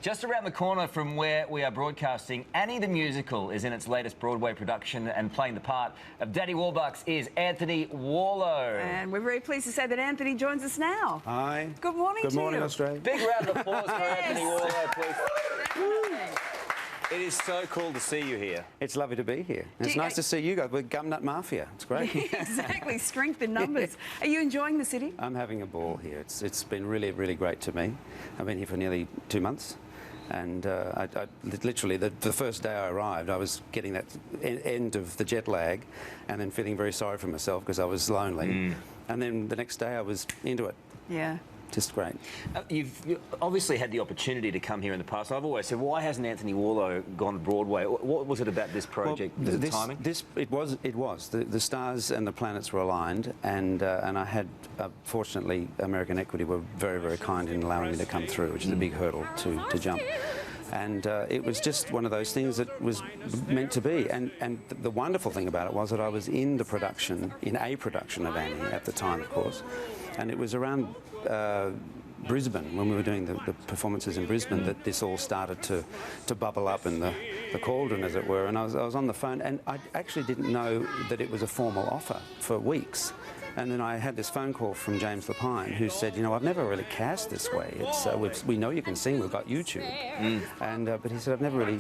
Just around the corner from where we are broadcasting, Annie the Musical is in its latest Broadway production, and playing the part of Daddy Warbucks is Anthony Warlow. And we're very pleased to say that Anthony joins us now. Hi. Good morning to you. Good morning, Australia. Big round of applause for Anthony Warlow, please. It is so cool to see you here. It's lovely to be here. It's nice to see you guys. We're Gumnut Mafia. It's great. Exactly, strength in numbers. Are you enjoying the city? I'm having a ball here. It's been really, really great to me. I've been here for nearly 2 months. And I literally, the first day I arrived, I was getting that end of the jet lag and then feeling very sorry for myself because I was lonely. And then the next day I was into it. Yeah. Just great. You've obviously had the opportunity to come here in the past. I've always said, why hasn't Anthony Warlow gone to Broadway? What was it about this project? Well, the timing? It was. The stars and the planets were aligned, and I had, fortunately, American Equity were very, very kind in allowing me to come through, which is a big hurdle to jump. And it was just one of those things that was meant to be. And the wonderful thing about it was that I was in a production of Annie at the time, of course. And it was around Brisbane, when we were doing the performances in Brisbane, that this all started to bubble up in the cauldron, as it were. And I was on the phone, and I actually didn't know that it was a formal offer for weeks. And then I had this phone call from James Lapine, who said, you know, I've never really cast this way. It's we know you can sing, we've got YouTube. And but he said, I've never really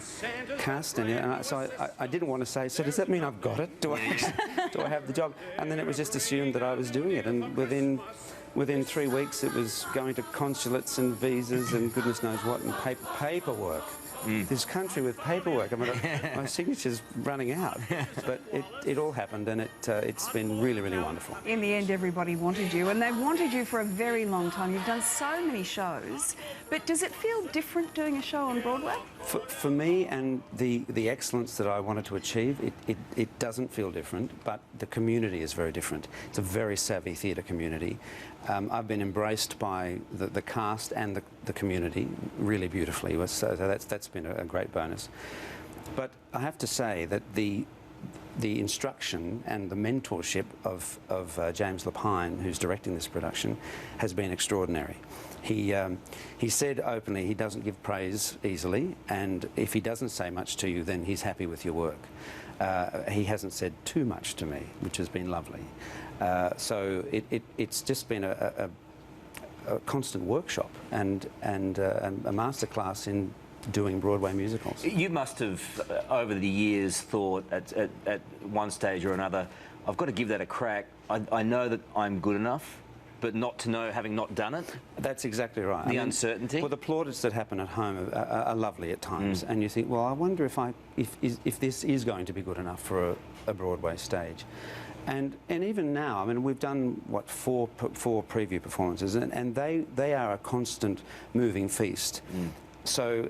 cast any. And so I didn't want to say, so does that mean I've got it? Do I have the job? And then it was just assumed that I was doing it. And within 3 weeks, it was going to consulates and visas and goodness knows what, and paperwork. This country with paperwork, I mean, my signature's running out. But it all happened, and it's been really, really wonderful. In the end, everybody wanted you, and they've wanted you for a very long time. You've done so many shows, but does it feel different doing a show on Broadway? For me and the excellence that I wanted to achieve, it doesn't feel different, but the community is very different. It's a very savvy theatre community. I've been embraced by the cast and the community really beautifully, so that's been a great bonus. But I have to say that the instruction and the mentorship of James Lapine, who's directing this production, has been extraordinary. He said openly he doesn't give praise easily, and if he doesn't say much to you, then he's happy with your work. He hasn't said too much to me, which has been lovely. So it's just been a constant workshop and a masterclass in doing Broadway musicals. You must have, over the years, thought at one stage or another, I've got to give that a crack. I know that I'm good enough, but not to know, having not done it. That's exactly right. The uncertainty. Well, the plaudits that happen at home are lovely at times, and you think, well, I wonder if this is going to be good enough for a Broadway stage. And even now, I mean, we've done, what, four preview performances, and they are a constant moving feast. So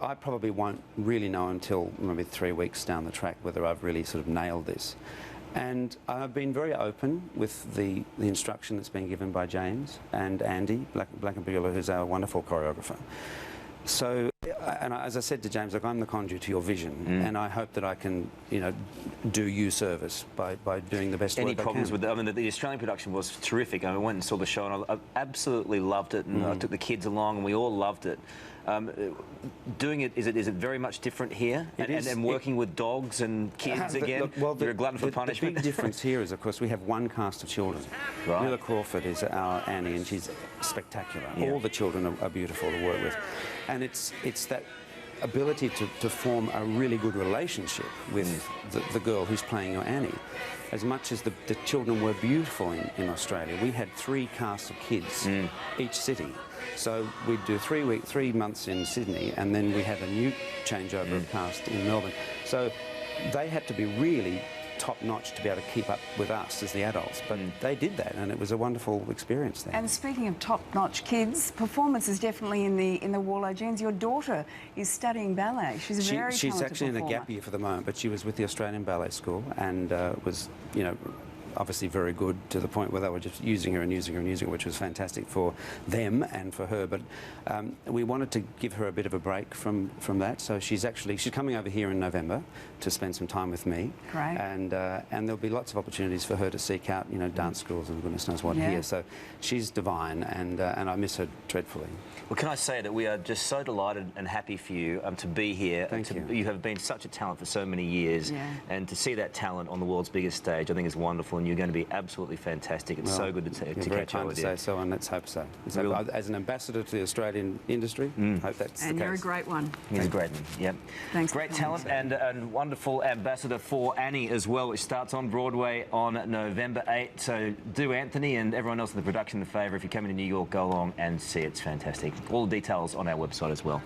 I probably won't really know until maybe 3 weeks down the track whether I've really sort of nailed this. And I've been very open with the instruction that's been given by James and Andy Blackenbuehler, who's our wonderful choreographer. So, as I said to James, look, I'm the conduit to your vision, and I hope that I can, you know, do you service by doing the best work I can. Any problems with that? I mean, the Australian production was terrific. I went and saw the show, and I absolutely loved it, and I took the kids along, and we all loved it. Doing it, is it very much different here? And working with dogs and kids again? Well, you're a glutton for punishment? The big difference here is, of course, we have one cast of children. Right. Willa Crawford is our Annie, and she's spectacular. Yeah. All the children are beautiful to work with. And it's that ability to form a really good relationship with the girl who's playing your Annie. As much as the children were beautiful in Australia, we had 3 casts of kids each city. So we'd do 3 months in Sydney, and then we had a new changeover of cast in Melbourne. So they had to be really top-notch to be able to keep up with us as the adults, but they did that, and it was a wonderful experience there. And speaking of top-notch kids, performance is definitely in the Warlow genes. Your daughter is studying ballet. She's a very talented She's actually performer. in a gap year for the moment, but she was with the Australian Ballet School and was, you know, obviously very good, to the point where they were just using her and using her and using her, which was fantastic for them and for her. But we wanted to give her a bit of a break from that. So she's coming over here in November to spend some time with me. Great. And there'll be lots of opportunities for her to seek out, you know, dance schools and goodness knows what here. So she's divine, and I miss her dreadfully. Well, can I say that we are just so delighted and happy for you to be here. Thank you. You have been such a talent for so many years, and to see that talent on the world's biggest stage, I think is wonderful, and you're going to be absolutely fantastic. It's so good to catch up with you. Very kind to say so, and let's hope so. As an ambassador to the Australian industry, hope that's the case. And you're a great one. He's a great one, yep. Thanks. Great talent and wonderful ambassador for Annie as well, which starts on Broadway on November 8. So do Anthony and everyone else in the production a favour. If you're coming to New York, go along and see it. It's fantastic. All the details on our website as well.